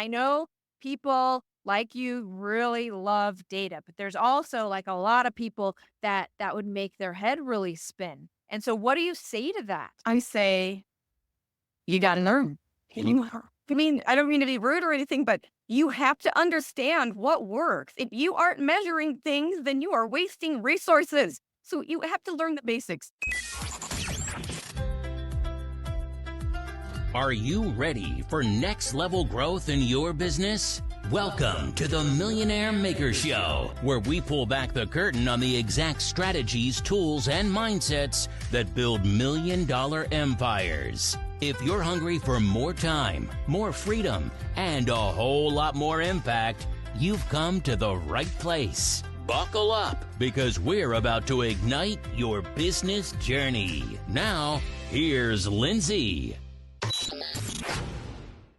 I know people like you really love data, but there's also like a lot of people that would make their head really spin. And so what do you say to that? I say, you got to learn. I mean, I don't mean to be rude or anything, but you have to understand what works. If you aren't measuring things, then you are wasting resources. So you have to learn the basics. Are you ready for next level growth in your business? Welcome to the Millionaire Maker Show, where we pull back the curtain on the exact strategies, tools, and mindsets that build $1,000,000 empires. If you're hungry for more time, more freedom, and a whole lot more impact, you've come to the right place. Buckle up, because we're about to ignite your business journey. Now, here's Lindsay.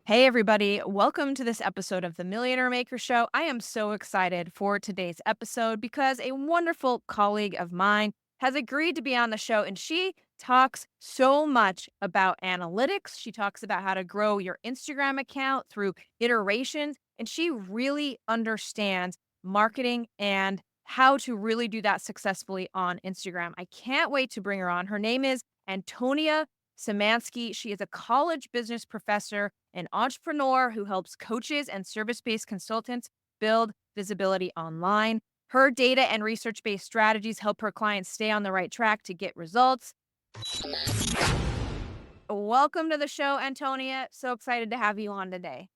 Hey, everybody. Welcome to this episode of the Millionaire Maker Show. I am so excited for today's episode because a wonderful colleague of mine has agreed to be on the show, and she talks so much about analytics. She talks about how to grow your Instagram account through iterations, and she really understands marketing and how to really do that successfully on Instagram. I can't wait to bring her on. Her name is Antonia Semanskee. She is a college business professor, an entrepreneur who helps coaches and service-based consultants build visibility online. Her data and research-based strategies help her clients stay on the right track to get results. Welcome to the show, Antonia. So excited to have you on today.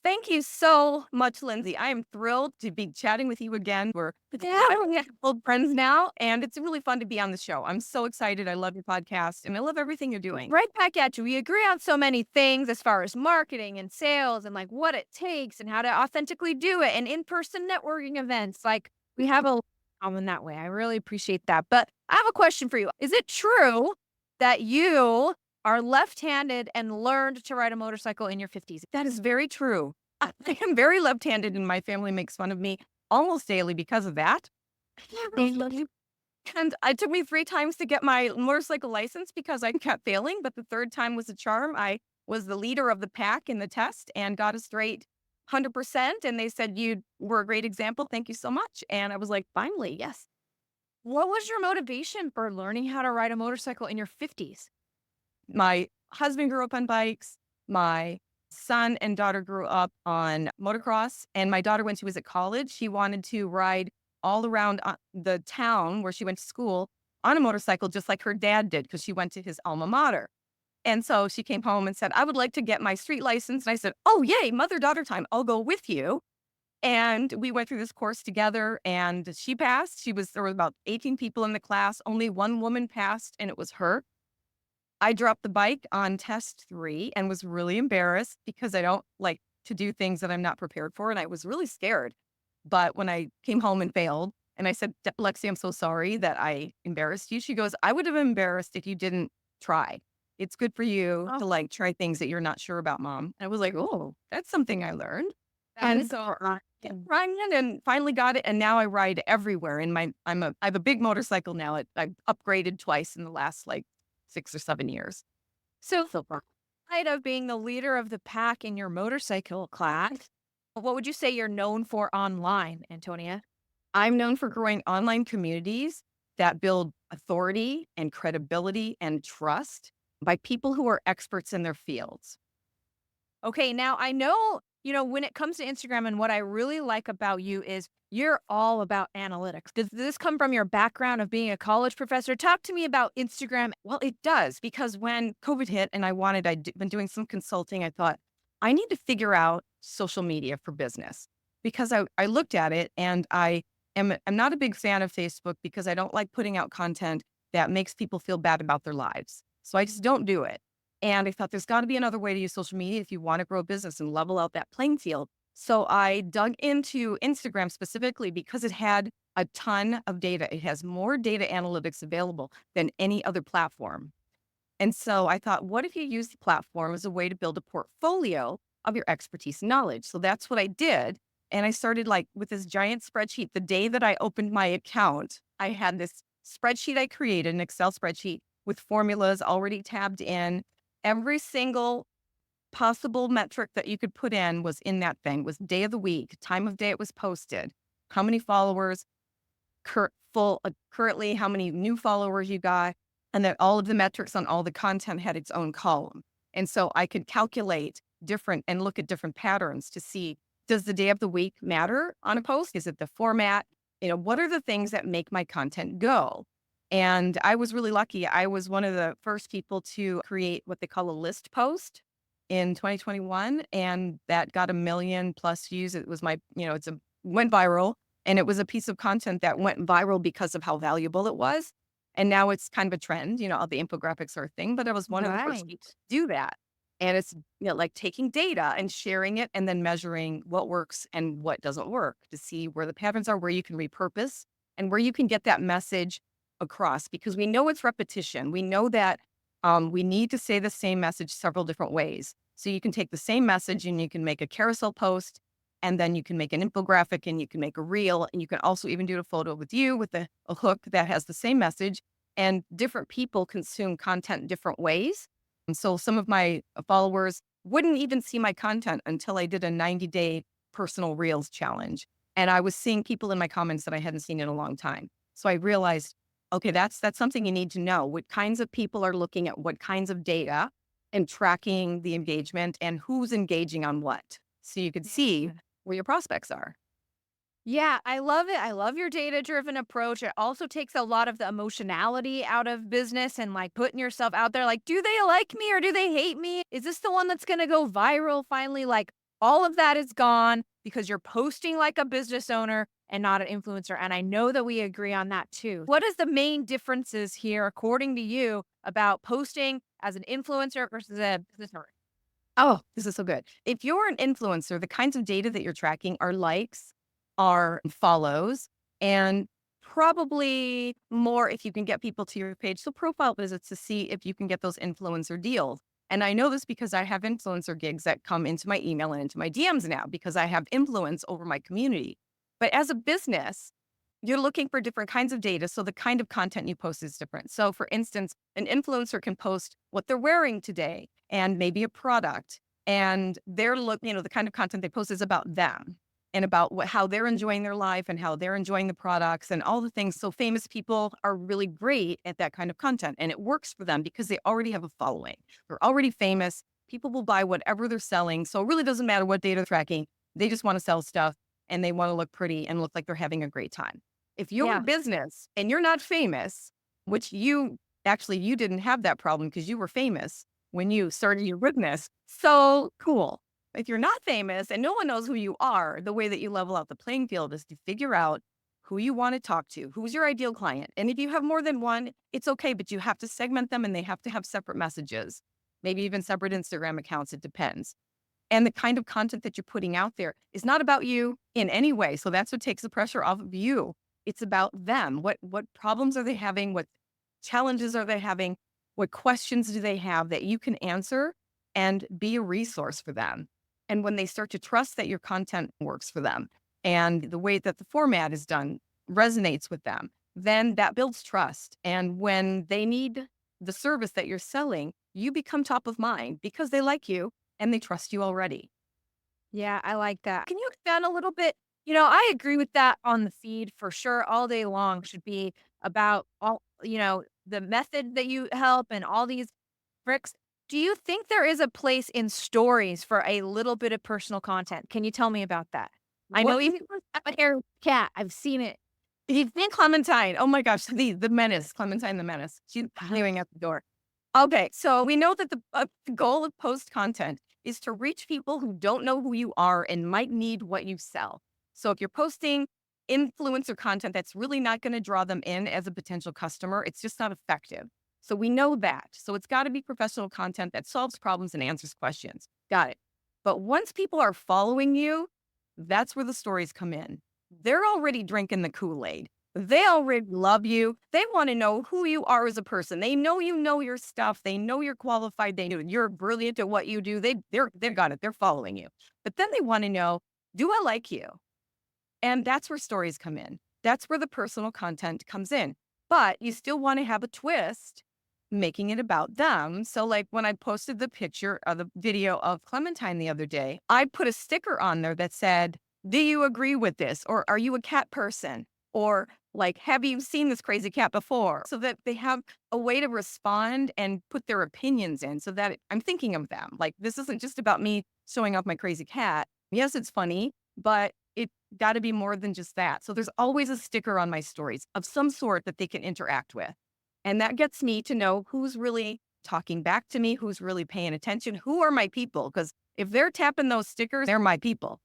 Thank you so much, Lindsay. I am thrilled to be chatting with you again. We're old friends now, and it's really fun to be on the show. I'm so excited. I love your podcast, and I love everything you're doing. Right back at you. We agree on so many things as far as marketing and sales and like what it takes and how to authentically do it and in-person networking events. Like we have a lot in common that way. I really appreciate that. But I have a question for you. Is it true that you are left-handed and learned to ride a motorcycle in your 50s? That is very true. I am very left-handed, and my family makes fun of me almost daily because of that. They love you. And it took me 3 times to get my motorcycle license because I kept failing, but the 3rd time was a charm. I was the leader of the pack in the test and got a straight 100%, and they said, "You were a great example. Thank you so much." And I was like, "Finally, yes." What was your motivation for learning how to ride a motorcycle in your 50s? My husband grew up on bikes. My son and daughter grew up on motocross, and my daughter, when she was at college, she wanted to ride all around the town where she went to school on a motorcycle, just like her dad did, because she went to his alma mater. And so she came home and said, "I would like to get my street license." And I said, "Oh, yay, mother-daughter time. I'll go with you." And we went through this course together, and she passed. There were about 18 people in the class. Only one woman passed, and it was her. I dropped the bike on test 3 and was really embarrassed because I don't like to do things that I'm not prepared for, and I was really scared. But when I came home and failed, and I said, "Lexi, I'm so sorry that I embarrassed you." She goes, "I would have been embarrassed if you didn't try. It's good for you Oh, to like try things that you're not sure about, Mom." And I was like, "Oh, that's something I learned." that And is so yeah. riding it and finally got it, and now I ride everywhere. And I have a big motorcycle now. I've upgraded twice in the last like 6 or 7 years. So, aside of being the leader of the pack in your motorcycle class, what would you say you're known for online, Antonia? I'm known for growing online communities that build authority and credibility and trust by people who are experts in their fields. Okay, now I know, when it comes to Instagram and what I really like about you is you're all about analytics. Does this come from your background of being a college professor? Talk to me about Instagram. Well, it does, because when COVID hit and I'd been doing some consulting, I thought, I need to figure out social media for business, because I looked at it, and I'm not a big fan of Facebook because I don't like putting out content that makes people feel bad about their lives. So I just don't do it. And I thought there's got to be another way to use social media if you want to grow a business and level out that playing field. So I dug into Instagram specifically because it had a ton of data. It has more data analytics available than any other platform. And so I thought, what if you use the platform as a way to build a portfolio of your expertise and knowledge? So that's what I did. And I started like with this giant spreadsheet. The day that I opened my account, I had this spreadsheet I created, an Excel spreadsheet with formulas already tabbed in. Every single possible metric that you could put in was in that thing was day of the week, time of day it was posted, how many followers, currently how many new followers you got, and that all of the metrics on all the content had its own column. And so I could calculate different and look at different patterns to see, does the day of the week matter on a post? Is it the format? What are the things that make my content go? And I was really lucky. I was one of the first people to create what they call a list post in 2021, and that got 1 million+ views. It was went viral, and it was a piece of content that went viral because of how valuable it was. And now it's kind of a trend, all the infographics are a thing, but I was one of the first Right. people to do that. And it's, like taking data and sharing it and then measuring what works and what doesn't work to see where the patterns are, where you can repurpose and where you can get that message across, because we know it's repetition. We know that we need to say the same message several different ways. So you can take the same message and you can make a carousel post, and then you can make an infographic, and you can make a reel, and you can also even do a photo with you with a hook that has the same message. And different people consume content different ways. And so some of my followers wouldn't even see my content until I did a 90-day personal reels challenge. And I was seeing people in my comments that I hadn't seen in a long time. So I realized, okay, that's something you need to know. What kinds of people are looking at what kinds of data and tracking the engagement and who's engaging on what. So you could see where your prospects are. Yeah, I love it. I love your data-driven approach. It also takes a lot of the emotionality out of business and, like, putting yourself out there, like, do they like me or do they hate me? Is this the one that's gonna go viral finally? Like, all of that is gone because you're posting like a business owner and not an influencer, and I know that we agree on that too. What is the main differences here, according to you, about posting as an influencer versus a business owner? Oh, this is so good. If you're an influencer, the kinds of data that you're tracking are likes, are follows, and probably more if you can get people to your page. So profile visits to see if you can get those influencer deals. And I know this because I have influencer gigs that come into my email and into my DMs now because I have influence over my community. But as a business, you're looking for different kinds of data. So the kind of content you post is different. So for instance, an influencer can post what they're wearing today and maybe a product. And the kind of content they post is about them and about how they're enjoying their life and how they're enjoying the products and all the things. So famous people are really great at that kind of content, and it works for them because they already have a following. They're already famous. People will buy whatever they're selling. So it really doesn't matter what data they're tracking. They just want to sell stuff, and they want to look pretty and look like they're having a great time. If you're a Yeah. business and you're not famous, which you didn't have that problem because you were famous when you started your business. So cool. If you're not famous and no one knows who you are, the way that you level out the playing field is to figure out who you want to talk to, who's your ideal client. And if you have more than one, it's okay, but you have to segment them and they have to have separate messages, maybe even separate Instagram accounts. It depends. And the kind of content that you're putting out there is not about you in any way. So that's what takes the pressure off of you. It's about them. What problems are they having? What challenges are they having? What questions do they have that you can answer and be a resource for them? And when they start to trust that your content works for them and the way that the format is done resonates with them, then that builds trust. And when they need the service that you're selling, you become top of mind because they like you and they trust you already. Yeah, I like that. Can you expand a little bit? I agree with that on the feed for sure. All day long should be about the method that you help and all these tricks. Do you think there is a place in stories for a little bit of personal content? Can you tell me about that? I What know even with a hair cat, I've seen it. if you think Clementine? Oh my gosh, the menace, Clementine the menace. She's hanging at the door. Okay, so we know that the goal of post content is to reach people who don't know who you are and might need what you sell. So if you're posting influencer content that's really not going to draw them in as a potential customer, it's just not effective. So we know that. So it's got to be professional content that solves problems and answers questions. Got it. But once people are following you, that's where the stories come in. They're already drinking the Kool-Aid. They already love you. They want to know who you are as a person. They know you know your stuff. They know you're qualified. They know you're brilliant at what you do. They've got it. They're following you. But then they want to know, do I like you? And that's where stories come in. That's where the personal content comes in. But you still want to have a twist making it about them. So like when I posted the picture of the video of Clementine the other day, I put a sticker on there that said, "Do you agree with this?" Or "Are you a cat person?" Or like, "Have you seen this crazy cat before?" So that they have a way to respond and put their opinions in so that I'm thinking of them. Like, this isn't just about me showing off my crazy cat. Yes, it's funny, but it got to be more than just that. So there's always a sticker on my stories of some sort that they can interact with. And that gets me to know who's really talking back to me, who's really paying attention, who are my people. Because if they're tapping those stickers, they're my people.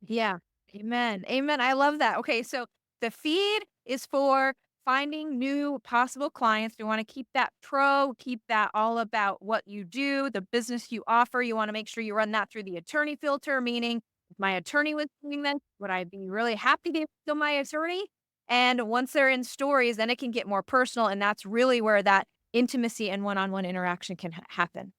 Yeah. Amen. Amen. I love that. Okay. So the feed is for finding new possible clients. You want to keep that pro, keep that all about what you do, the business you offer. You want to make sure you run that through the attorney filter, meaning if my attorney was doing this, would I be really happy to still my attorney? And once they're in stories, then it can get more personal. And that's really where that intimacy and one on one interaction can happen.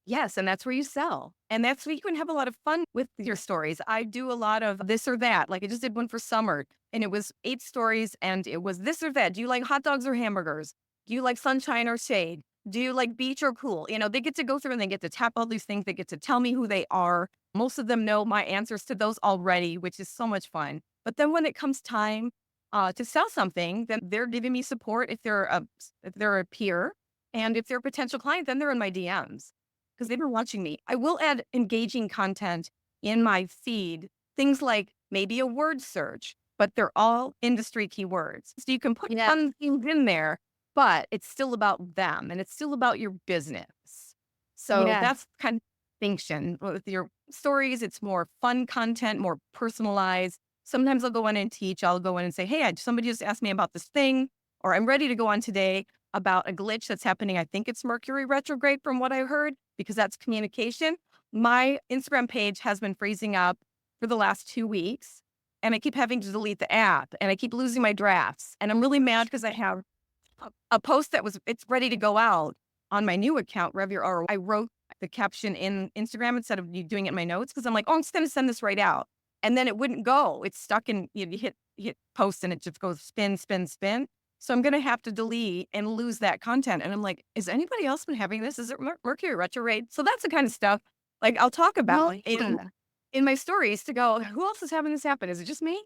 Yes, and that's where you sell. And that's where you can have a lot of fun with your stories. I do a lot of this or that. Like I just did one for summer and it was 8 stories and it was this or that. Do you like hot dogs or hamburgers? Do you like sunshine or shade? Do you like beach or cool? They get to go through and they get to tap all these things. They get to tell me who they are. Most of them know my answers to those already, which is so much fun. But then when it comes time to sell something, then they're giving me support if they're a peer, and if they're a potential client, then they're in my DMs because they've been watching me. I will add engaging content in my feed, things like maybe a word search, but they're all industry keywords. So you can put Yeah. fun things in there, but it's still about them and it's still about your business. So Yes. that's kind of distinction. With your stories, it's more fun content, more personalized. Sometimes I'll go in and teach. I'll go in and say, "Hey, somebody just asked me about this thing," or "I'm ready to go on today about a glitch that's happening. I think it's Mercury retrograde from what I heard, because that's communication." My Instagram page has been freezing up for the last 2 weeks, and I keep having to delete the app, and I keep losing my drafts. And I'm really mad because I have a post it's ready to go out on my new account, Rev Your R. I wrote the caption in Instagram instead of you doing it in my notes because I'm like, "Oh, I'm just going to send this right out." And then it wouldn't go. It's stuck in, you hit post and it just goes spin, spin, spin. So I'm going to have to delete and lose that content. And I'm like, is anybody else been having this? Is it Mercury retrograde? So that's the kind of stuff like I'll talk Well, about yeah. in my stories to go, who else is having this happen? Is it just me?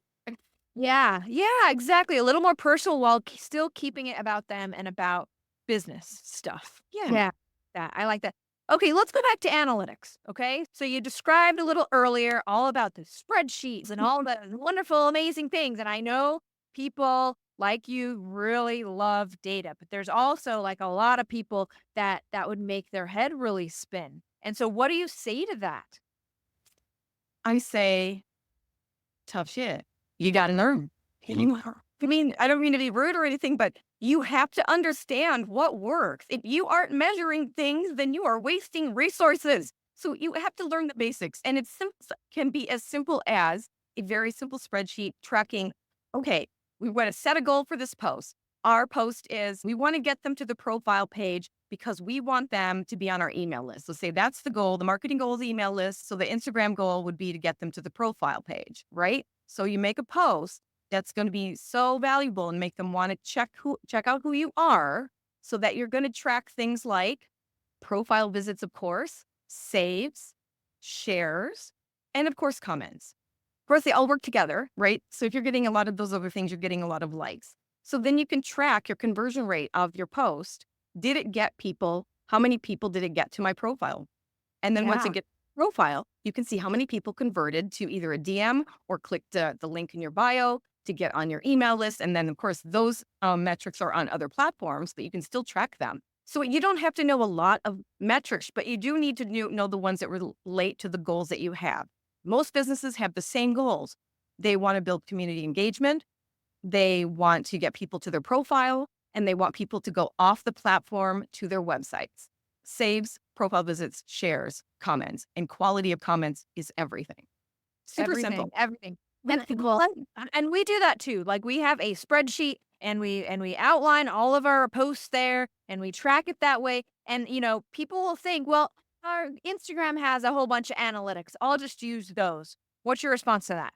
Yeah, yeah, exactly. A little more personal while still keeping it about them and about business stuff. Yeah. Yeah, that I like that. Okay, let's go back to analytics. Okay, so you described a little earlier all about the spreadsheets and all the wonderful, amazing things. And I know people like you really love data, but there's also like a lot of people that would make their head really spin. And so, what do you say to that? I say, tough shit. You got to learn. I mean, I don't mean to be rude or anything, but you have to understand what works. If you aren't measuring things, then you are wasting resources. So you have to learn the basics. And can be as simple as a very simple spreadsheet tracking. Okay, we want to set a goal for this post. Our post is we want to get them to the profile page because we want them to be on our email list. So say that's the goal. The marketing goal is the email list. So the Instagram goal would be to get them to the profile page, right? So you make a post that's going to be so valuable and make them want to check out who you are, so that you're going to track things like profile visits, of course, saves, shares, and of course, comments. Of course, they all work together, right? So if you're getting a lot of those other things, you're getting a lot of likes. So then you can track your conversion rate of your post. Did it get people? How many people did it get to my profile? And then once Yeah. it gets profile, you can see how many people converted to either a DM or clicked the link in your bio to get on your email list. And then, of course, those metrics are on other platforms, but you can still track them. So you don't have to know a lot of metrics, but you do need to know the ones that relate to the goals that you have. Most businesses have the same goals. They want to build community engagement. They want to get people to their profile, and they want people to go off the platform to their websites. Saves, profile visits, shares, comments, and quality of comments is everything. Super simple. Everything. And we do that too. Like we have a spreadsheet and we outline all of our posts there and we track it that way. And people will think, well, our Instagram has a whole bunch of analytics. I'll just use those. What's your response to that?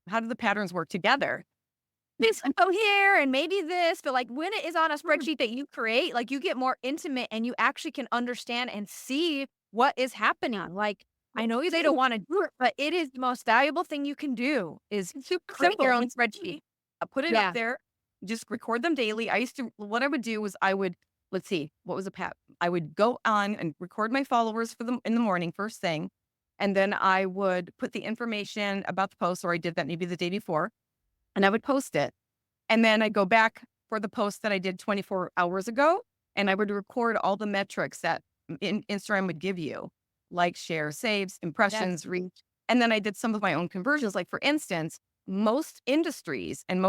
How do the patterns work together? this info here and maybe this, but like when it is on a spreadsheet that you create, like you get more intimate and you actually can understand and see what is happening. Like I know they don't want to do it, but it is the most valuable thing you can do is It's super create simple. your own spreadsheet. I put it up Yeah. there, just record them daily. What I would do was let's see, what was a pat? I would go on and record my followers for them in the morning, first thing. And then I would put the information about the post, or I did that maybe the day before, and I would post it. And then I'd go back for the post that I did 24 hours ago, and I would record all the metrics that Instagram would give you, like share, saves, That's impressions, reach. And then I did some of my own conversions. Like for instance, most industries and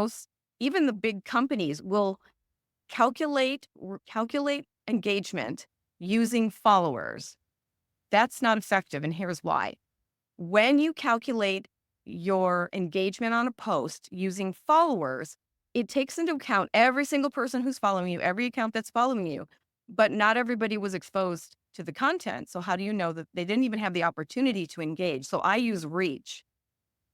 even the big companies will calculate engagement using followers. That's not effective, and here's why. When you calculate your engagement on a post using followers, it takes into account every single person who's following you, every account that's following you, but not everybody was exposed to the content. So how do you know that they didn't even have the opportunity to engage? So I use reach.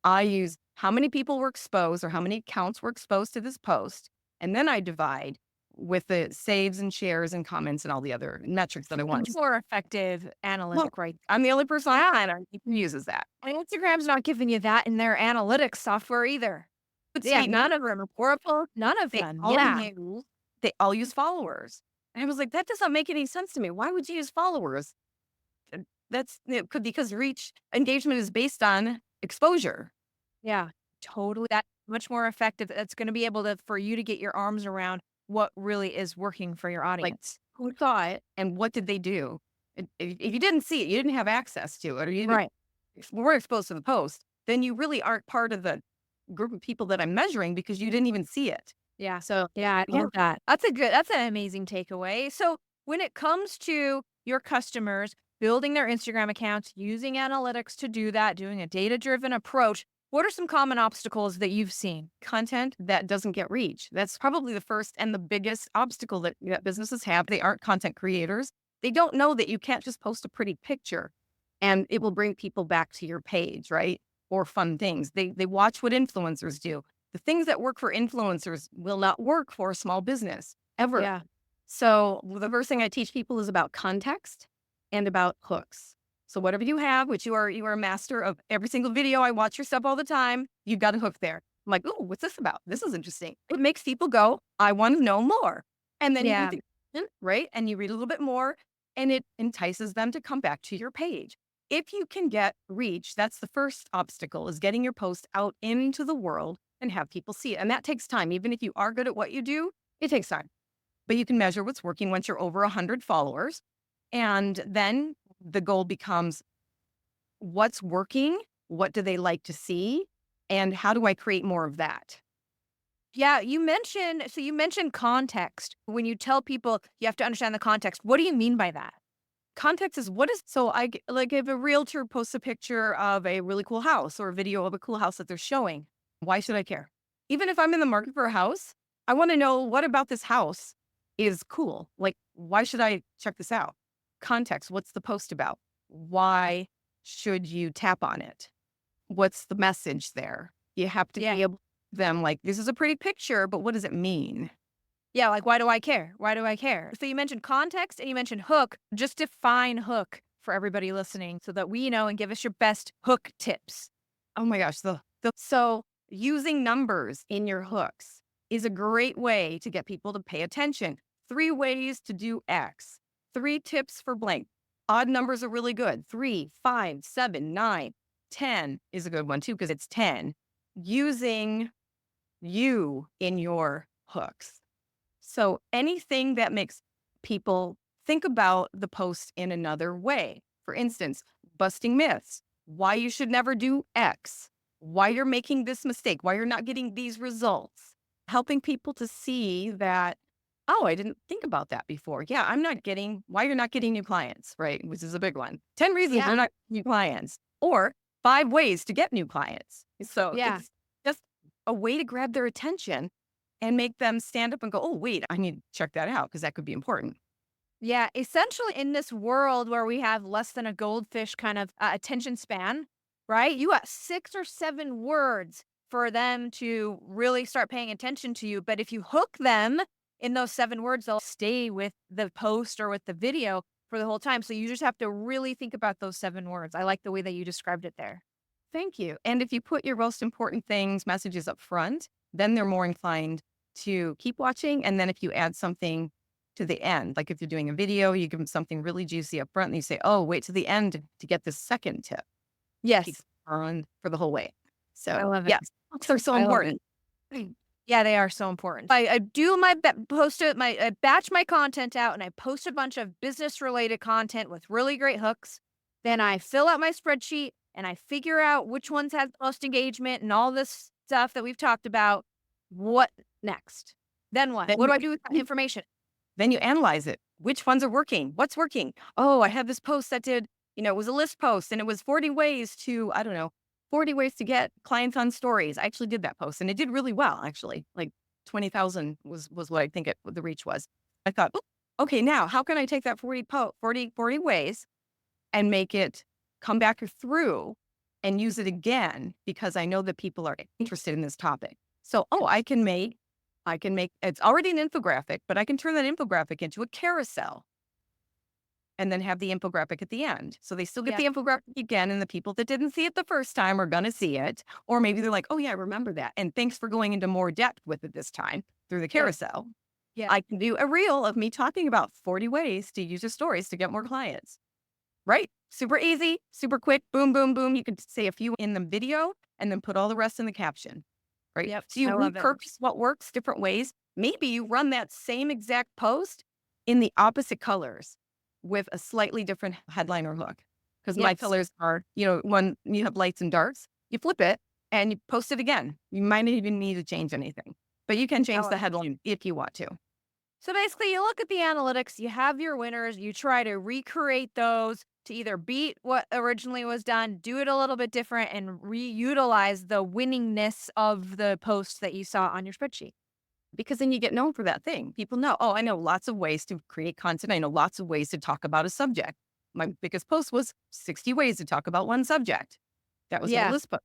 I use how many people were exposed or how many accounts were exposed to this post. And then I divide with the saves and shares and comments and all the other metrics that I want. much more effective Well, analytic, right? I'm the only person on our who uses that. And Instagram's not giving you that in their analytics software either. But Yeah, see, none of them are reportable. None of they them. all Yeah. use they all use followers. And I was like, that doesn't make any sense to me. Why would you use followers? That's it could because reach engagement is based on exposure. Yeah, totally. That's much more effective. That's going to be able to, for you to get your arms around what really is working for your Like audience. who saw it and what did they do? If you didn't see it, you didn't have access to it, or you Right. weren't exposed to the post, then you really aren't part of the group of people that I'm measuring because you didn't even see it. Yeah. So Yeah, I yeah, love that. That's an amazing takeaway. So when it comes to your customers building their Instagram accounts, using analytics to do that, doing a data-driven approach, what are some common obstacles that you've seen? content that doesn't get reach. That's probably the first and the biggest obstacle that businesses have. They aren't content creators. They don't know that you can't just post a pretty picture and it will bring people back to your page, right? Or fun things. They watch what influencers do. The things that work for influencers will not work for a small business ever. Yeah. So the first thing I teach people is about context and about hooks. So whatever you have, which you are a master of every single video. I watch your stuff all the time. You've got a hook there. I'm like, oh, what's this about? This is interesting. It makes people go, I want to know more. And then you Yeah. can think, right? And you read a little bit more and it entices them to come back to your page. If you can get reach, that's the first obstacle is getting your post out into the world and have people see it. And that takes time. Even if you are good at what you do, it takes time. But you can measure what's working once you're over 100 followers. And then the goal becomes what's working? What do they like to see? And how do I create more of that? Yeah, you mentioned context. When you tell people you have to understand the context, what do you mean by that? Context is so like if a realtor posts a picture of a really cool house or a video of a cool house that they're showing, why should I care? Even if I'm in the market for a house, I want to know what about this house is cool. Like, why should I check this out? Context, what's the post about? Why should you tap on it? What's the message there? You have to Yeah. be able to them like, this is a pretty picture, but what does it mean? Yeah, like why do I care? Why do I care? So you mentioned context and you mentioned hook. Just define hook for everybody listening so that we know and give us your best hook tips. Oh my gosh. So using numbers in your hooks is a great way to get people to pay attention. 3 ways to do X, 3 tips for blank. Odd numbers are really good. 3, 5, 7, 9, 10 is a good one too because it's 10. Using you in your hooks. So anything that makes people think about the post in another way. For instance, busting myths, why you should never do X, why you're making this mistake, why you're not getting these results. Helping people to see that, oh, I didn't think about that before. Yeah, why you're not getting new clients, right? Which is a big one. 10 reasons Yeah. you're not getting new clients or 5 ways to get new clients. So Yeah. it's just a way to grab their attention and make them stand up and go, oh, wait, I need to check that out because that could be important. Yeah, essentially in this world where we have less than a goldfish kind of attention span, right? You got 6 or 7 words for them to really start paying attention to you. But if you hook them in those 7 words, they'll stay with the post or with the video for the whole time. So you just have to really think about those 7 words. I like the way that you described it there. Thank you. And if you put your most important things, messages up front, then they're more inclined to keep watching. And then if you add something to the end, like if you're doing a video, you give them something really juicy up front and you say, oh, wait to the end to get the second tip. Keep Yes. on for the whole way. I So love it. yes, books are so I love important. Yeah, they are so important. I do my I batch my content out and I post a bunch of business related content with really great hooks. Then I fill out my spreadsheet and I figure out which ones have the most engagement and all this stuff that we've talked about. What next? Then what? Then What do you, I do with that information? then you analyze it. Which ones are working? What's working? Oh, I have this post that did, it was a list post and it was 40 ways to, I don't know, 40 ways to get clients on stories. I actually did that post and it did really well, actually. Like 20,000 was what I think the reach was. I thought, "Oop, okay, now how can I take that 40 ways and make it come back through and use it again because I know that people are interested in this topic. So, I can make it's already an infographic, but I can turn that infographic into a carousel and then have the infographic at the end. So they still get the infographic again, and the people that didn't see it the first time are going to see it. Or maybe they're like, oh yeah, I remember that. And thanks for going into more depth with it this time through the carousel. Yeah. I can do a reel of me talking about 40 ways to use your stories to get more clients. Right? Super easy, super quick, boom, boom, boom. You can say a few in the video and then put all the rest in the caption. Right? Yep. So you I love it. repurpose what works different ways. Maybe you run that same exact post in the opposite colors with a slightly different headline or hook. Because my Yes. colors are, when you have lights and darks, you flip it and you post it again. You might not even need to change anything, but you can change the headline if you want to. So basically, you look at the analytics, you have your winners, you try to recreate those to either beat what originally was done, do it a little bit different, and reutilize the winningness of the post that you saw on your spreadsheet. Because then you get known for that thing. People know, oh, I know lots of ways to create content. I know lots of ways to talk about a subject. My biggest post was 60 ways to talk about one subject. That was my list post.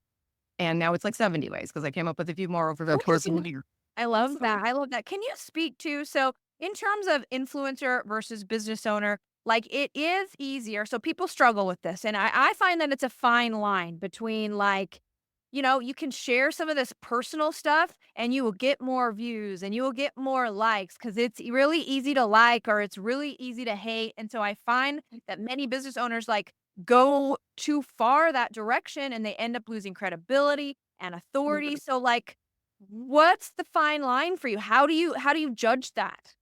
And now it's like 70 ways because I came up with a few more over the course of the year. I love that. I love that. Can you speak to, so in terms of influencer versus business owner, like it is easier. So people struggle with this. And I find that it's a fine line between like, you can share some of this personal stuff and you will get more views and you will get more likes because it's really easy to like or it's really easy to hate. And so I find that many business owners like go too far that direction and they end up losing credibility and authority. So like, what's the fine line for you? How do you judge that?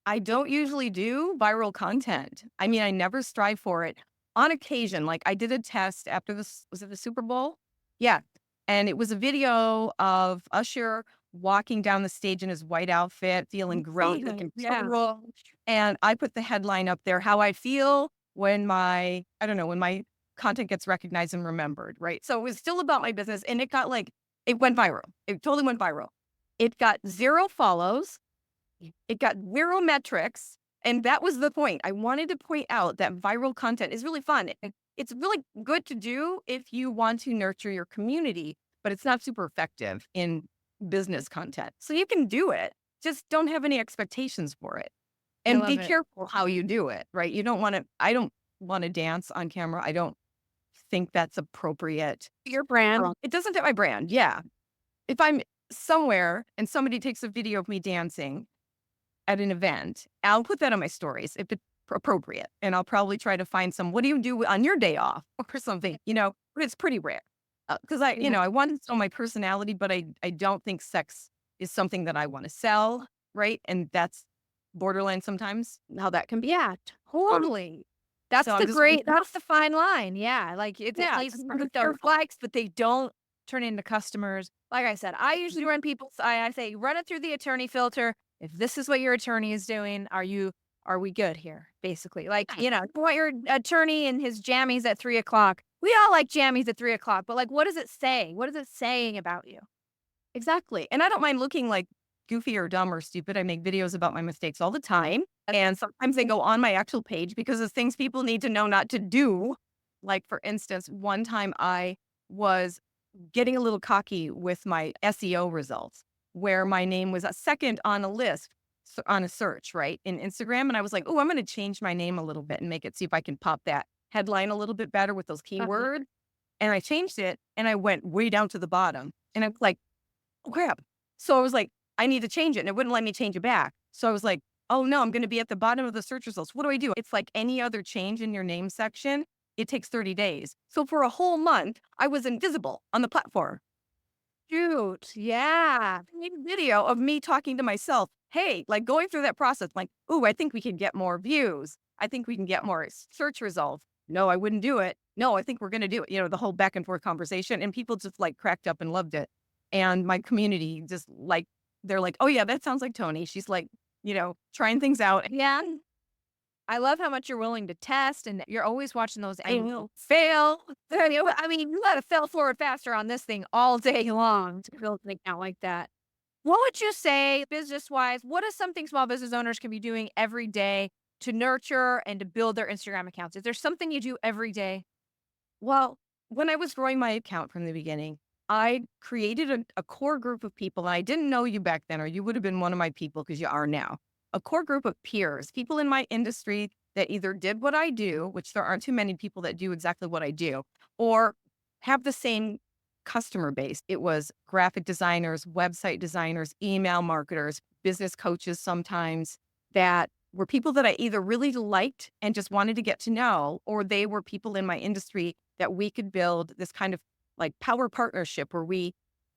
I don't usually do viral content. I mean, I never strive for it. On occasion, like I did a test after this, was it the Super Bowl? Yeah. And it was a video of Usher walking down the stage in his white outfit, feeling great. And I put the headline up there, how I feel when my content gets recognized and remembered, right? So it was still about my business and it went viral. It totally went viral. It got 0 follows. It got 0 metrics. And that was the point. I wanted to point out that viral content is really fun. It's really good to do if you want to nurture your community, but it's not super effective in business content. So you can do it. Just don't have any expectations for it. And be careful how you do it, right? I don't want to dance on camera. I don't think that's appropriate. Your brand. It doesn't fit my brand. Yeah. If I'm somewhere and somebody takes a video of me dancing at an event, I'll put that on my stories if it's appropriate. And I'll probably try to find what do you do on your day off or something, but it's pretty rare. Because I want to show my personality, but I don't think sex is something that I want to sell, right? And that's borderline sometimes how that can be. Yeah, totally. That's that's the fine line. Yeah. Like it's those likes, but they don't turn into customers. Like I said, I usually run I say, run it through the attorney filter. If this is what your attorney is doing, are we good here? Basically, like, you want your attorney and his jammies at 3:00. We all like jammies at 3:00, but like, what does it say? What is it saying about you? Exactly. And I don't mind looking like goofy or dumb or stupid. I make videos about my mistakes all the time. And sometimes they go on my actual page because of things people need to know not to do. Like, for instance, one time I was getting a little cocky with my SEO results, where my name was a second on a list, on a search, right, in Instagram. And I was like, oh, I'm going to change my name a little bit and make it, see if I can pop that headline a little bit better with those keywords. And I changed it and I went way down to the bottom. And I was like, oh, crap. So I was like, I need to change it. And it wouldn't let me change it back. So I was like, oh no, I'm going to be at the bottom of the search results. What do I do? It's like any other change in your name section. It takes 30 days. So for a whole month, I was invisible on the platform. Shoot. Yeah. I made a video of me talking to myself. Hey, like going through that process, like, ooh, I think we could get more views. I think we can get more search results. No, I wouldn't do it. No, I think we're going to do it. The whole back and forth conversation. And people just like cracked up and loved it. And my community just like, they're like, oh yeah, that sounds like Tony. She's like, trying things out. Yeah. I love how much you're willing to test, and you're always watching those I and will. fail. I mean, you gotta fail forward faster on this thing all day long to build an account like that. What would you say, business-wise, what is something small business owners can be doing every day to nurture and to build their Instagram accounts? Is there something you do every day? Well, when I was growing my account from the beginning, I created a core group of people. And I didn't know you back then, or you would have been one of my people because you are now. A core group of peers, people in my industry that either did what I do, which there aren't too many people that do exactly what I do, or have the same customer base. It was graphic designers, website designers, email marketers, business coaches sometimes, that were people that I either really liked and just wanted to get to know, or they were people in my industry that we could build this kind of like power partnership where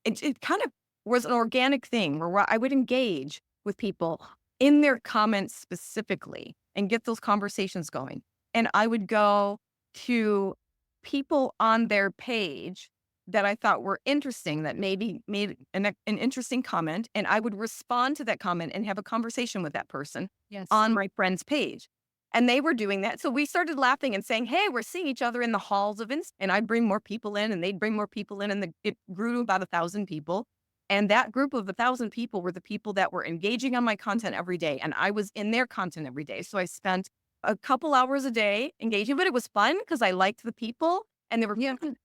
it kind of was an organic thing where I would engage with people in their comments specifically and get those conversations going. And I would go to people on their page that I thought were interesting, that maybe made an interesting comment, and I would respond to that comment and have a conversation with that person Yes. on my friend's page. And they were doing that. So we started laughing and saying, hey, we're seeing each other in the halls of Insta. And I'd bring more people in and they'd bring more people in. And it grew to about 1,000 people. And that group of 1,000 people were the people that were engaging on my content every day. And I was in their content every day. So I spent a couple hours a day engaging, but it was fun because I liked the people and they were fun.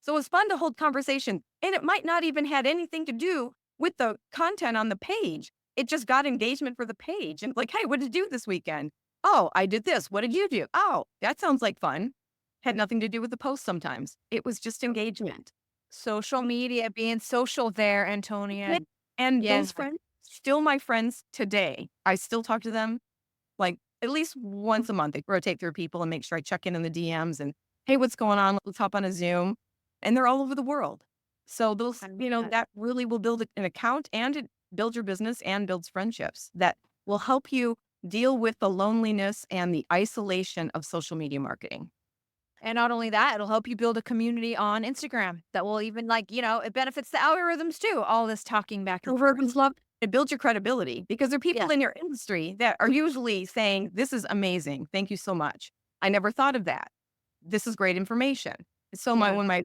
So it was fun to hold conversation. And it might not even had anything to do with the content on the page. It just got engagement for the page. And like, hey, what did you do this weekend? Oh, I did this. What did you do? Oh, that sounds like fun. Had nothing to do with the post sometimes. It was just engagement. Social media, being social there, Antonia. And Yeah. those friends, still my friends today. I still talk to them like at least once a month. I rotate through people and make sure I check in the DMs and, hey, what's going on? Let's hop on a Zoom. And they're all over the world. So those, that really will build an account, and it builds your business and builds friendships that will help you deal with the loneliness and the isolation of social media marketing. And not only that, it'll help you build a community on Instagram that will even it benefits the algorithms too. All this talking back and forth. Algorithms love it. Builds your credibility because there are people in your industry that are usually saying, this is amazing. Thank you so much. I never thought of that. This is great information. So when my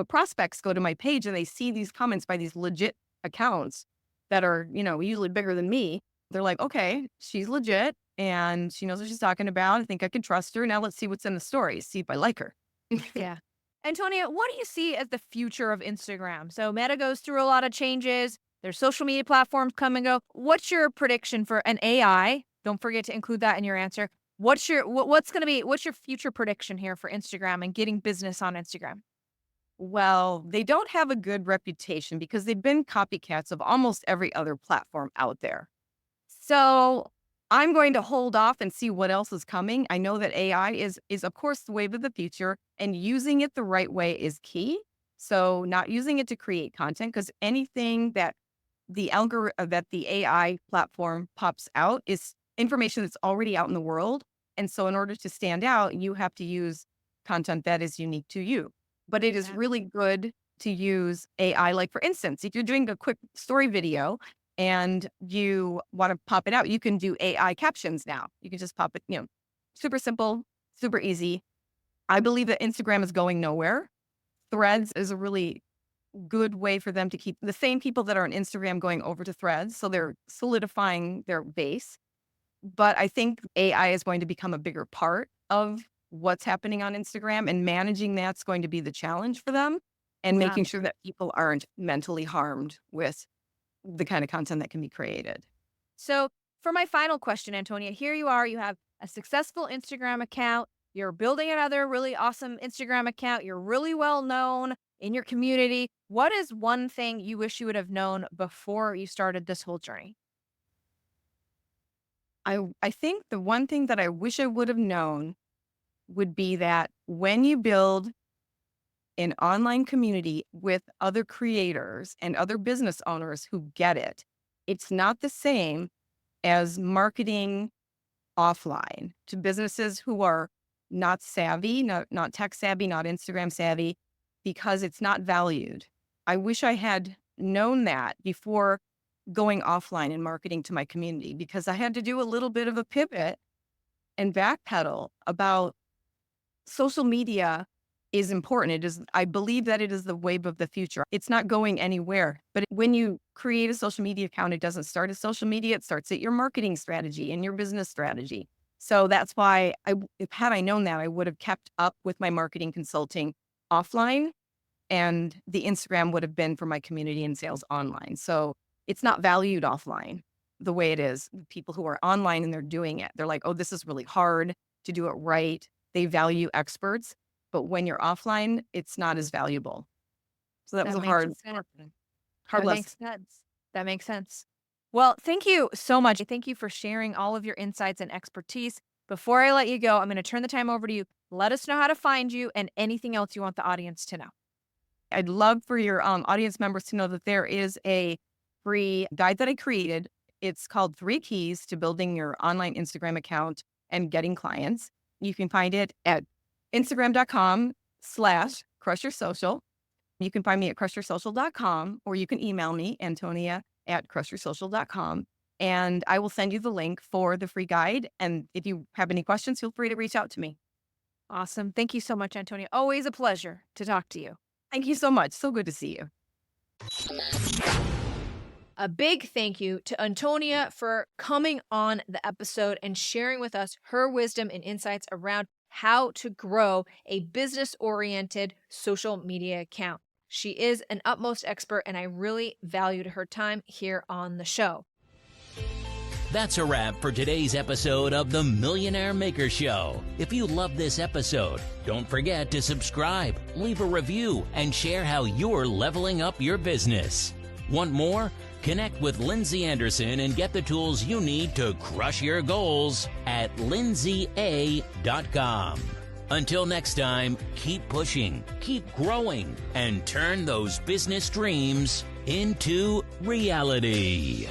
prospects go to my page and they see these comments by these legit accounts that are, usually bigger than me, they're like, okay, she's legit and she knows what she's talking about. I think I can trust her. Now let's see what's in the stories, see if I like her. Yeah. Antonia, what do you see as the future of Instagram? So Meta goes through a lot of changes. There's social media platforms come and go. What's your prediction for an AI? Don't forget to include that in your answer. What's your future prediction here for Instagram and getting business on Instagram? Well, they don't have a good reputation because they've been copycats of almost every other platform out there. So I'm going to hold off and see what else is coming. I know that AI is of course the wave of the future, and using it the right way is key. So not using it to create content, because anything that the AI platform pops out is information that's already out in the world. And so in order to stand out, you have to use content that is unique to you. But it is really good to use AI. Like, for instance, if you're doing a quick story video and you want to pop it out, you can do AI captions now. You can just pop it, super simple, super easy. I believe that Instagram is going nowhere. Threads is a really good way for them to keep the same people that are on Instagram going over to Threads. So they're solidifying their base. But I think AI is going to become a bigger part of what's happening on Instagram, and managing that's going to be the challenge for them. and Yeah. making sure that people aren't mentally harmed with the kind of content that can be created. So, for my final question, Antonia, here you are. You have a successful Instagram account. You're building another really awesome Instagram account. You're really well known in your community. What is one thing you wish you would have known before you started this whole journey? I think the one thing that I wish I would have known would be that when you build an online community with other creators and other business owners who get it, it's not the same as marketing offline to businesses who are not savvy, not tech savvy, not Instagram savvy, because it's not valued. I wish I had known that before going offline and marketing to my community, because I had to do a little bit of a pivot and backpedal about social media is important. I believe that it is the wave of the future. It's not going anywhere. But when you create a social media account, it doesn't start as social media. It starts at your marketing strategy and your business strategy. So that's why had I known that, I would have kept up with my marketing consulting offline, and the Instagram would have been for my community and sales online. So it's not valued offline the way it is. People who are online and they're doing it, they're like, oh, this is really hard to do it right. They value experts. But when you're offline, it's not as valuable. So that was That a makes hard sense. That lesson. makes sense. That makes sense. Well, thank you so much. Thank you for sharing all of your insights and expertise. Before I let you go, I'm going to turn the time over to you. Let us know how to find you and anything else you want the audience to know. I'd love for your audience members to know that there is a free guide that I created. It's called 3 Keys to Building Your Online Instagram Account and Getting Clients. You can find it at Instagram.com/crushyoursocial. You can find me at crushyoursocial.com, or you can email me, Antonia@crushyoursocial.com, and I will send you the link for the free guide. And if you have any questions, feel free to reach out to me. Awesome. Thank you so much, Antonia. Always a pleasure to talk to you. Thank you so much. So good to see you. A big thank you to Antonia for coming on the episode and sharing with us her wisdom and insights around how to grow a business-oriented social media account. She is an utmost expert, and I really valued her time here on the show. That's a wrap for today's episode of The Millionaire Maker Show. If you love this episode, don't forget to subscribe, leave a review, and share how you're leveling up your business. Want more? Connect with Lindsay Anderson and get the tools you need to crush your goals at lindsaya.com. Until next time, keep pushing, keep growing, and turn those business dreams into reality.